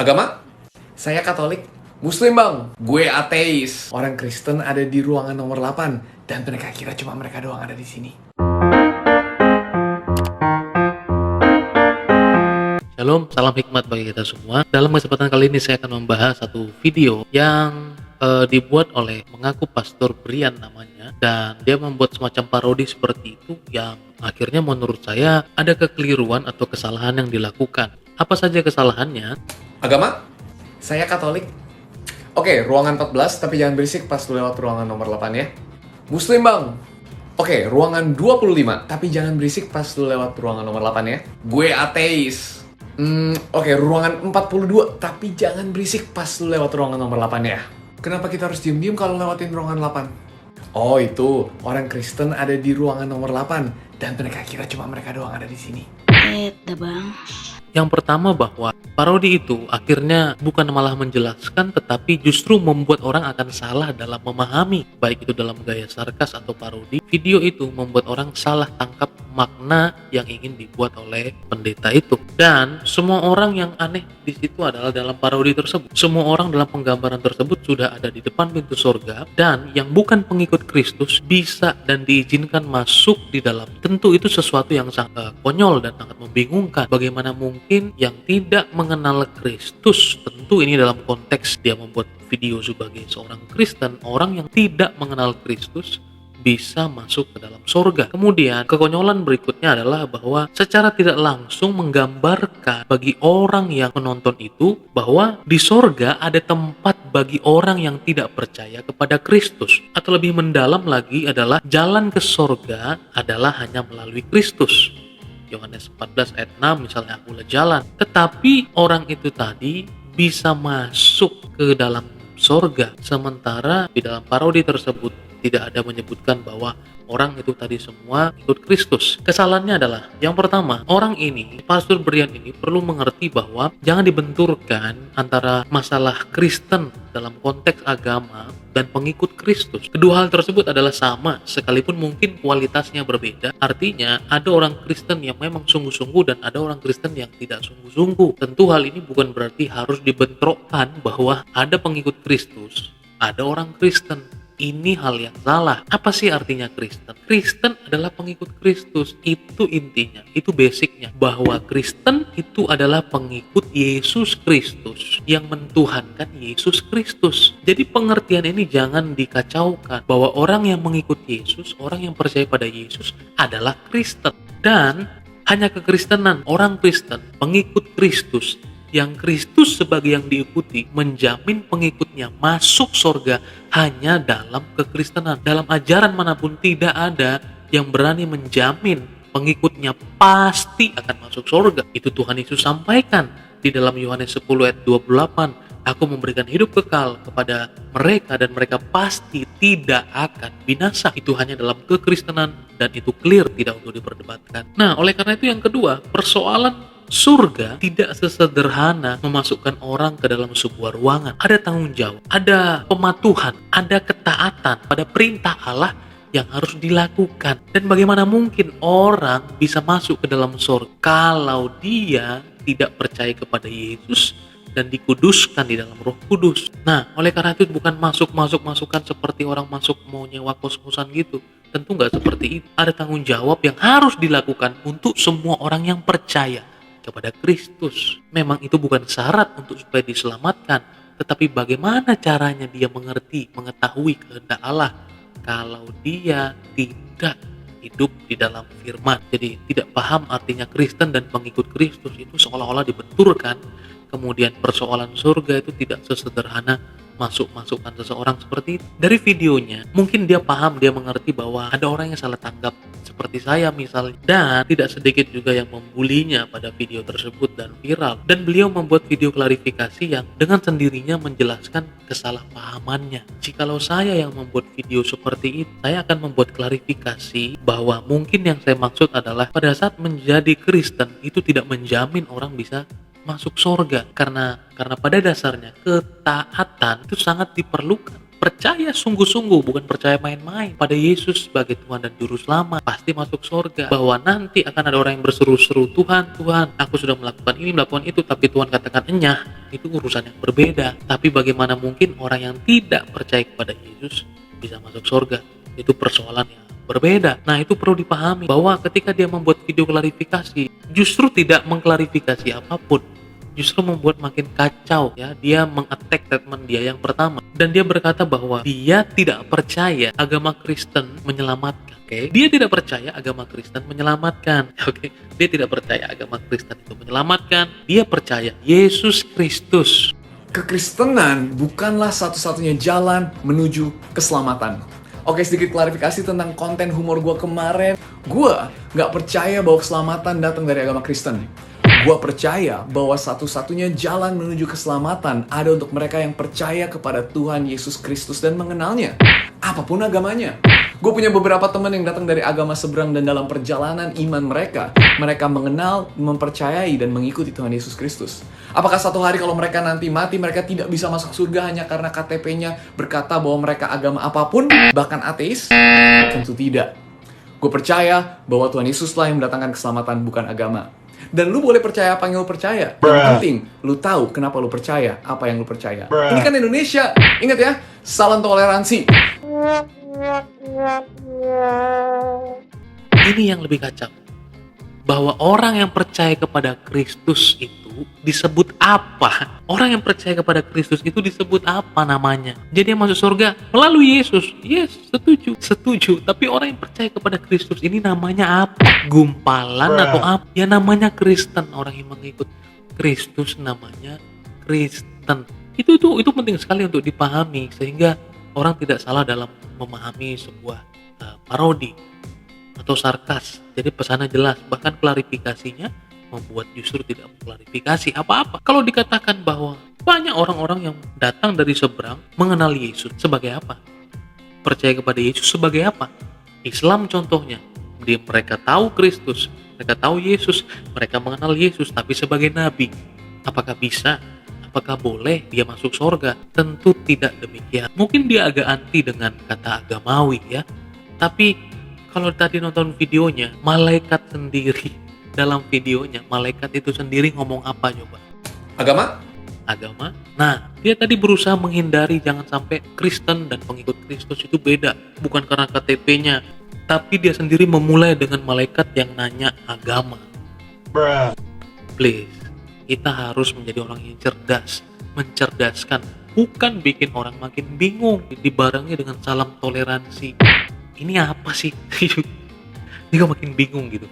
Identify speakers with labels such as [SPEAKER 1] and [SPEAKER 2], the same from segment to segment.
[SPEAKER 1] Agama? Saya Katolik. Muslim bang, gue ateis. Orang Kristen ada di ruangan nomor 8 dan mereka kira cuma mereka doang ada di sini.
[SPEAKER 2] Shalom, salam hikmat bagi kita semua. Dalam kesempatan kali ini saya akan membahas satu video yang dibuat oleh mengaku Pastor Brian namanya, dan dia membuat semacam parodi seperti itu yang akhirnya menurut saya ada kekeliruan atau kesalahan yang dilakukan. Apa saja kesalahannya?
[SPEAKER 1] Agama? Saya Katolik. Oke, ruangan 14 tapi jangan berisik pas lu lewat ruangan nomor 8 ya. Muslim bang. Oke, ruangan 25 tapi jangan berisik pas lu lewat ruangan nomor 8 ya. Gue ateis. Oke, ruangan 42 tapi jangan berisik pas lu lewat ruangan nomor 8 ya. Kenapa kita harus diem-diem kalau lewatin ruangan 8? Oh itu, orang Kristen ada di ruangan nomor 8 dan mereka kira cuma mereka doang ada di sini.
[SPEAKER 3] Bang.
[SPEAKER 2] Yang pertama, bahwa parodi itu akhirnya bukan malah menjelaskan, tetapi justru membuat orang akan salah dalam memahami, baik itu dalam gaya sarkas atau parodi. Video itu membuat orang salah tangkap makna yang ingin dibuat oleh pendeta itu. Dan semua orang yang aneh di situ adalah dalam parodi tersebut. Semua orang dalam penggambaran tersebut sudah ada di depan pintu surga, dan yang bukan pengikut Kristus bisa dan diizinkan masuk di dalam. Tentu itu sesuatu yang sangat konyol dan sangat membingungkan. Bagaimana mungkin yang tidak mengenal Kristus, tentu ini dalam konteks dia membuat video sebagai seorang Kristen, orang yang tidak mengenal Kristus bisa masuk ke dalam surga. Kemudian kekonyolan berikutnya adalah bahwa secara tidak langsung menggambarkan bagi orang yang menonton itu bahwa di surga ada tempat bagi orang yang tidak percaya kepada Kristus. Atau lebih mendalam lagi adalah jalan ke surga adalah hanya melalui Kristus. Yohanes 14 ayat 6 misalnya, akulah jalan. Tetapi orang itu tadi bisa masuk ke dalam surga, sementara di dalam parodi tersebut tidak ada menyebutkan bahwa orang itu tadi semua ikut Kristus. Kesalahannya adalah, yang pertama, orang ini, Pastor Brian ini perlu mengerti bahwa jangan dibenturkan antara masalah Kristen dalam konteks agama dan pengikut Kristus. Kedua hal tersebut adalah sama, sekalipun mungkin kualitasnya berbeda. Artinya, ada orang Kristen yang memang sungguh-sungguh dan ada orang Kristen yang tidak sungguh-sungguh. Tentu hal ini bukan berarti harus dibentrokkan bahwa ada pengikut Kristus, ada orang Kristen. Ini hal yang salah. Apa sih artinya Kristen? Kristen adalah pengikut Kristus. Itu intinya, itu basicnya. Bahwa Kristen itu adalah pengikut Yesus Kristus yang mentuhankan Yesus Kristus. Jadi pengertian ini jangan dikacaukan bahwa orang yang mengikut Yesus, orang yang percaya pada Yesus adalah Kristen. Dan hanya kekristenan, orang Kristen, pengikut Kristus, yang Kristus sebagai yang diikuti menjamin pengikutnya masuk surga hanya dalam kekristenan. Dalam ajaran manapun tidak ada yang berani menjamin pengikutnya pasti akan masuk surga. Itu Tuhan Yesus sampaikan di dalam Yohanes 10 ayat 28. Aku memberikan hidup kekal kepada mereka dan mereka pasti tidak akan binasa. Itu hanya dalam kekristenan dan itu clear, tidak untuk diperdebatkan. Nah, oleh karena itu yang kedua, persoalan surga tidak sesederhana memasukkan orang ke dalam sebuah ruangan. Ada tanggung jawab, ada pematuhan, ada ketaatan pada perintah Allah yang harus dilakukan. Dan bagaimana mungkin orang bisa masuk ke dalam surga kalau dia tidak percaya kepada Yesus dan dikuduskan di dalam Roh Kudus. Nah, oleh karena itu bukan masukan seperti orang masuk mau nyewa kos-kosan gitu. Tentu nggak seperti itu. Ada tanggung jawab yang harus dilakukan untuk semua orang yang percaya kepada Kristus. Memang itu bukan syarat untuk supaya diselamatkan, tetapi bagaimana caranya dia mengerti, mengetahui kehendak Allah kalau dia tidak hidup di dalam firman. Jadi tidak paham artinya Kristen dan pengikut Kristus itu seolah-olah dibenturkan. Kemudian persoalan surga itu tidak sesederhana masukkan seseorang seperti itu. Dari videonya mungkin dia paham, dia mengerti bahwa ada orang yang salah tanggap seperti saya misalnya, dan tidak sedikit juga yang membulinya pada video tersebut dan viral. Dan beliau membuat video klarifikasi yang dengan sendirinya menjelaskan kesalahpahamannya. Jikalau saya yang membuat video seperti itu, saya akan membuat klarifikasi bahwa mungkin yang saya maksud adalah pada saat menjadi Kristen itu tidak menjamin orang bisa masuk surga, karena pada dasarnya ketaatan itu sangat diperlukan. percaya sungguh-sungguh, bukan percaya main-main pada Yesus sebagai Tuhan dan Juru Selamat, pasti masuk surga. Bahwa nanti akan ada orang yang berseru-seru, Tuhan, Tuhan, aku sudah melakukan ini, melakukan itu, tapi Tuhan katakan enyah, itu urusan yang berbeda. Tapi bagaimana mungkin orang yang tidak percaya kepada Yesus bisa masuk surga? Itu persoalan yang berbeda. Nah, itu perlu dipahami bahwa ketika dia membuat video klarifikasi, justru tidak mengklarifikasi apapun, justru membuat makin kacau ya. Dia meng-attack statement dia yang pertama, dan dia berkata bahwa dia tidak percaya agama Kristen menyelamatkan. Oke, dia tidak percaya agama Kristen menyelamatkan. Oke, dia tidak percaya agama Kristen itu menyelamatkan. Dia percaya Yesus Kristus.
[SPEAKER 1] Kekristenan bukanlah satu-satunya jalan menuju keselamatan. Oke, sedikit klarifikasi tentang konten humor gue kemarin. Gue nggak percaya bahwa keselamatan datang dari agama Kristen. Gue percaya bahwa satu-satunya jalan menuju keselamatan ada untuk mereka yang percaya kepada Tuhan Yesus Kristus dan mengenalnya, apapun agamanya. Gue punya beberapa teman yang datang dari agama seberang, dan dalam perjalanan iman mereka mengenal, mempercayai, dan mengikuti Tuhan Yesus Kristus. Apakah satu hari kalau mereka nanti mati, mereka tidak bisa masuk surga hanya karena KTP-nya berkata bahwa mereka agama apapun, bahkan ateis? Tentu tidak. Gue percaya bahwa Tuhan Yesuslah yang mendatangkan keselamatan, bukan agama. Dan lu boleh percaya apa yang lu percaya. Yang penting, lu tahu kenapa lu percaya apa yang lu percaya. Ini kan Indonesia. Ingat ya, salam toleransi.
[SPEAKER 2] Ini yang lebih kacau. Bahwa orang yang percaya kepada Kristus itu disebut apa? Orang yang percaya kepada Kristus itu disebut apa namanya? Jadi yang masuk surga melalui Yesus. Yes, setuju. Setuju. Tapi orang yang percaya kepada Kristus ini namanya apa? Gumpalan atau apa? Ya namanya Kristen. Orang yang mengikut Kristus namanya Kristen. Itu penting sekali untuk dipahami, sehingga orang tidak salah dalam memahami sebuah parodi atau sarkas. Jadi pesannya jelas, bahkan klarifikasinya membuat justru tidak mengklarifikasi apa-apa. Kalau dikatakan bahwa banyak orang-orang yang datang dari seberang mengenal Yesus sebagai apa? Percaya kepada Yesus sebagai apa? Islam contohnya, mereka tahu Kristus, mereka tahu Yesus, mereka mengenal Yesus, tapi sebagai nabi. Apakah bisa? Apakah boleh dia masuk surga? Tentu tidak demikian. Mungkin dia agak anti dengan kata agamawi ya, tapi kalau tadi nonton videonya, malaikat sendiri dalam videonya, malaikat itu sendiri ngomong apa coba? Agama. Nah, dia tadi berusaha menghindari jangan sampai Kristen dan pengikut Kristus itu beda, bukan karena KTP-nya, tapi dia sendiri memulai dengan malaikat yang nanya agama. Please, kita harus menjadi orang yang cerdas, mencerdaskan, bukan bikin orang makin bingung, dibarengi dengan salam toleransi. Ini apa sih? Dia makin bingung gitu.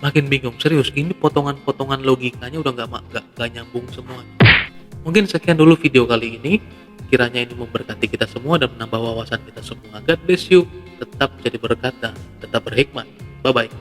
[SPEAKER 2] Makin bingung, serius. Ini potongan-potongan logikanya udah nggak nyambung semua. Mungkin sekian dulu video kali ini. Kiranya ini memberkati kita semua dan menambah wawasan kita semua. God bless you. Tetap jadi berkata, tetap berhikmat. Bye-bye.